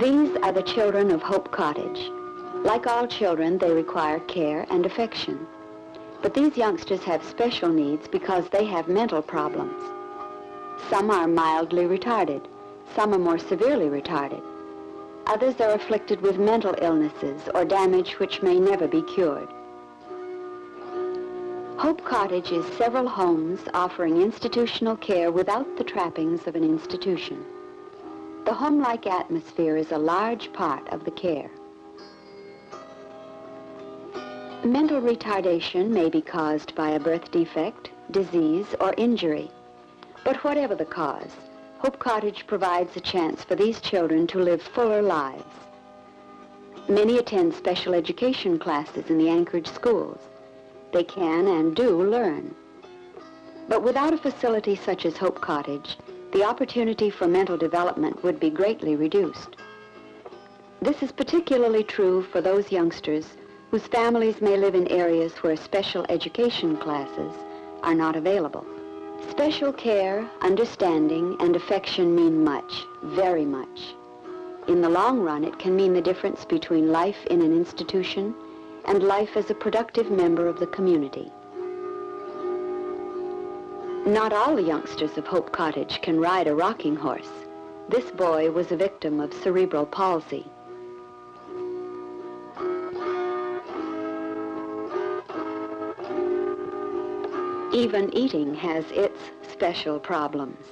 These are the children of Hope Cottage. Like all children, they require care and affection. But these youngsters have special needs because they have mental problems. Some are mildly retarded. Some are more severely retarded. Others are afflicted with mental illnesses or damage which may never be cured. Hope Cottage is several homes offering institutional care without the trappings of an institution. The home-like atmosphere is a large part of the care. Mental retardation may be caused by a birth defect, disease, or injury. But whatever the cause, Hope Cottage provides a chance for these children to live fuller lives. Many attend special education classes in the Anchorage schools. They can and do learn. But without a facility such as Hope Cottage, the opportunity for mental development would be greatly reduced. This is particularly true for those youngsters whose families may live in areas where special education classes are not available. Special care, understanding, and affection mean much, very much. In the long run, it can mean the difference between life in an institution and life as a productive member of the community. Not all the youngsters of Hope Cottage can ride a rocking horse. This boy was a victim of cerebral palsy. Even eating has its special problems.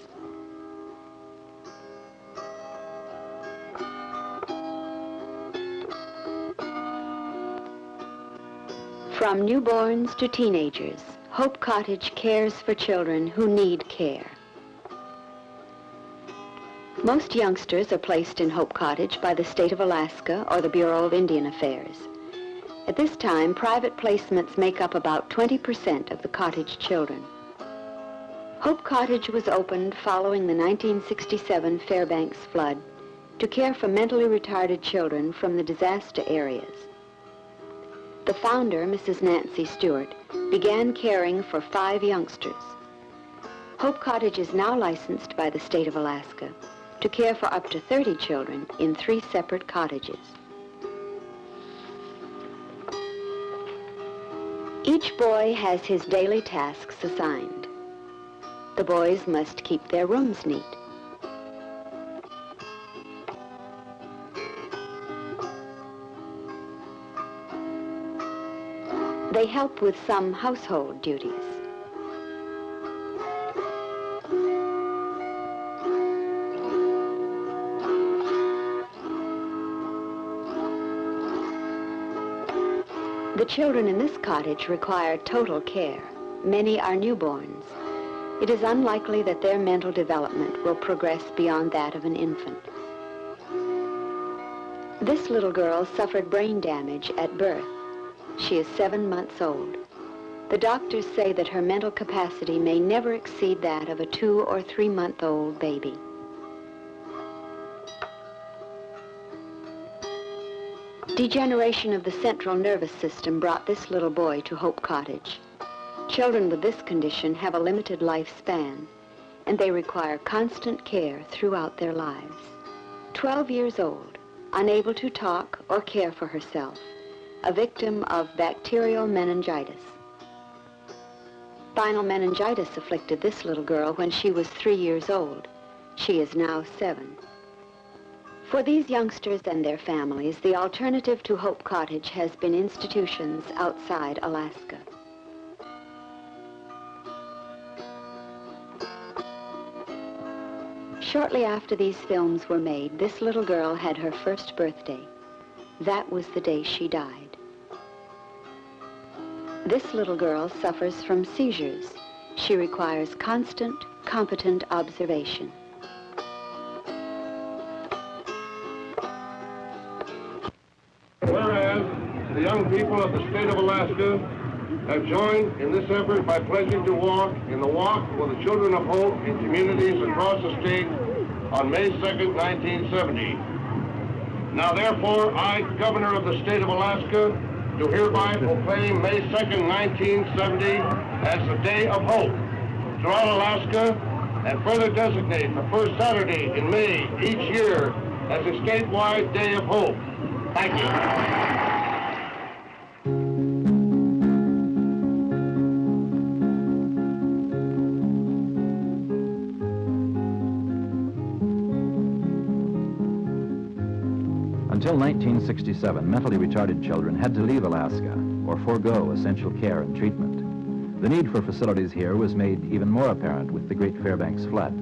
From newborns to teenagers, Hope Cottage cares for children who need care. Most youngsters are placed in Hope Cottage by the state of Alaska or the Bureau of Indian Affairs. At this time, private placements make up about 20% of the cottage children. Hope Cottage was opened following the 1967 Fairbanks flood to care for mentally retarded children from the disaster areas. The founder, Mrs. Nancy Stewart, began caring for 5 youngsters. Hope Cottage is now licensed by the state of Alaska to care for up to 30 children in 3 separate cottages. Each boy has his daily tasks assigned. The boys must keep their rooms neat. They help with some household duties. The children in this cottage require total care. Many are newborns. It is unlikely that their mental development will progress beyond that of an infant. This little girl suffered brain damage at birth. She is 7 months old. The doctors say that her mental capacity may never exceed that of a 2 or 3 month old baby. Degeneration of the central nervous system brought this little boy to Hope Cottage. Children with this condition have a limited lifespan, and they require constant care throughout their lives. 12 years old, unable to talk or care for herself, a victim of bacterial meningitis. Spinal meningitis afflicted this little girl when she was 3 years old. She is now 7. For these youngsters and their families, the alternative to Hope Cottage has been institutions outside Alaska. Shortly after these films were made, this little girl had her first birthday. That was the day she died. This little girl suffers from seizures. She requires constant, competent observation. Whereas the young people of the state of Alaska have joined in this effort by pledging to walk in the Walk for the Children of Hope in communities across the state on May 2nd, 1970. Now therefore, I, Governor of the state of Alaska, do hereby proclaim May 2nd, 1970 as the Day of Hope throughout Alaska, and further designate the first Saturday in May each year as a statewide Day of Hope. Thank you. Until 1967, mentally retarded children had to leave Alaska or forego essential care and treatment. The need for facilities here was made even more apparent with the Great Fairbanks flood.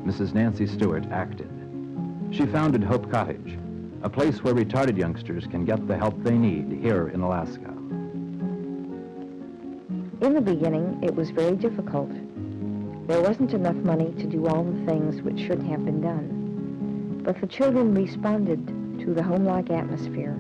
Mrs. Nancy Stewart acted. She founded Hope Cottage, a place where retarded youngsters can get the help they need here in Alaska. In the beginning, it was very difficult. There wasn't enough money to do all the things which should have been done. But the children responded to the home-like atmosphere.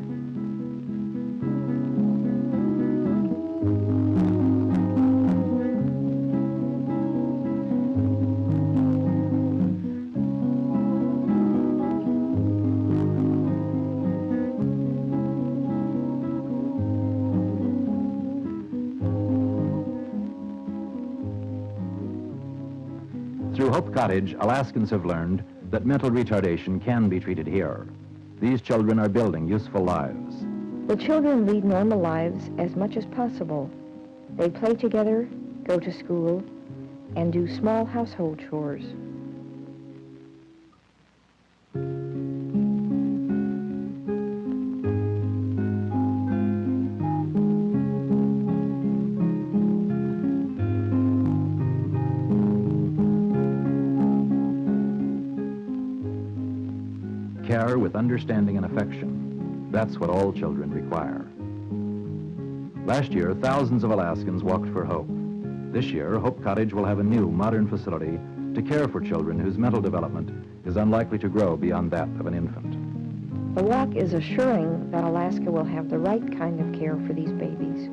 Through Hope Cottage, Alaskans have learned that mental retardation can be treated here. These children are building useful lives. The children lead normal lives as much as possible. They play together, go to school, and do small household chores. Care with understanding and affection. That's what all children require. Last year, thousands of Alaskans walked for hope. This year, Hope Cottage will have a new, modern facility to care for children whose mental development is unlikely to grow beyond that of an infant. The walk is assuring that Alaska will have the right kind of care for these babies.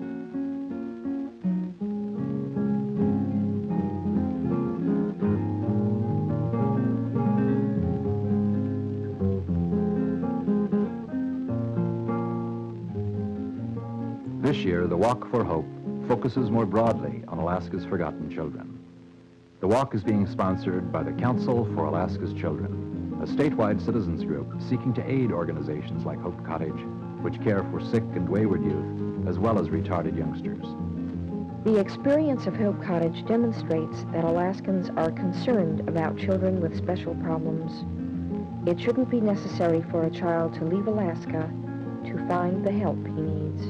This year, the Walk for Hope focuses more broadly on Alaska's forgotten children. The walk is being sponsored by the Council for Alaska's Children, a statewide citizens group seeking to aid organizations like Hope Cottage, which care for sick and wayward youth, as well as retarded youngsters. The experience of Hope Cottage demonstrates that Alaskans are concerned about children with special problems. It shouldn't be necessary for a child to leave Alaska to find the help he needs.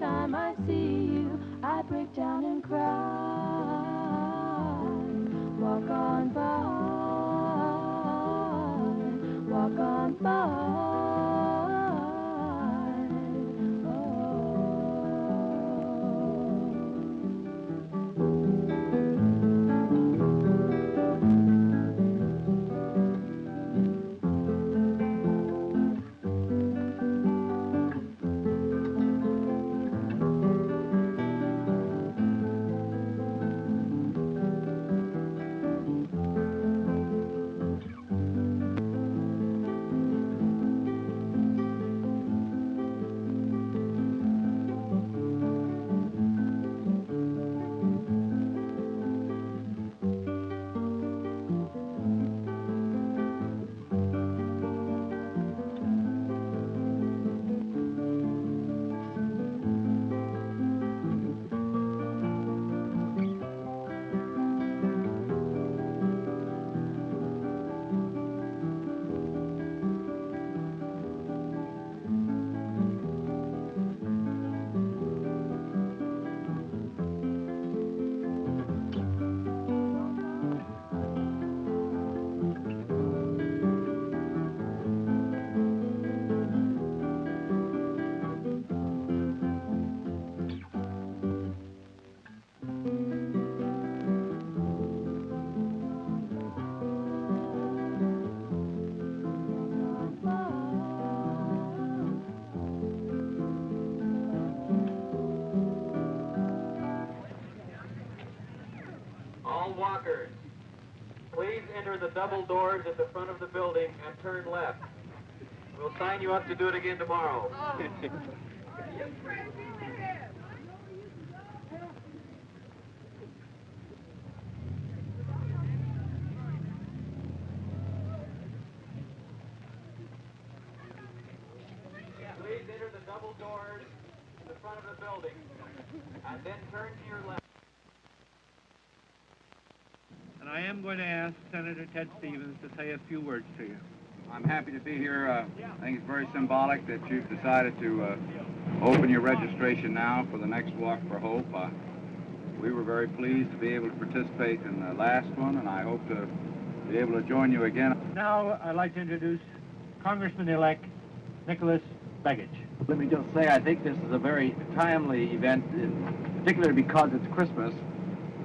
time I see you, I break down and cry. Walk on by, walk on by. All walkers, please enter the double doors at the front of the building and turn left. We'll sign you up to do it again tomorrow. Please enter the double doors in the front of the building and then turn to your left. And I am going to ask Senator Ted Stevens to say a few words to you. I'm happy to be here. I think it's very symbolic that you've decided to open your registration now for the next Walk for Hope. We were very pleased to be able to participate in the last one, and I hope to be able to join you again. Now I'd like to introduce Congressman-elect Nicholas Begich. Let me just say, I think this is a very timely event, particularly because it's Christmas,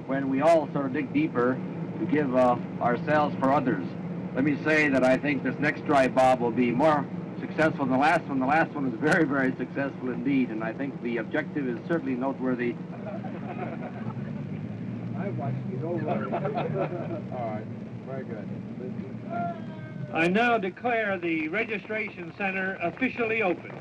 when we all sort of dig deeper to give ourselves for others. Let me say that I think this next Dry Bob will be more successful than the last one. The last one was very, very successful indeed, and I think the objective is certainly noteworthy. I watched you, don't worry. All right, very good. I now declare the registration center officially open.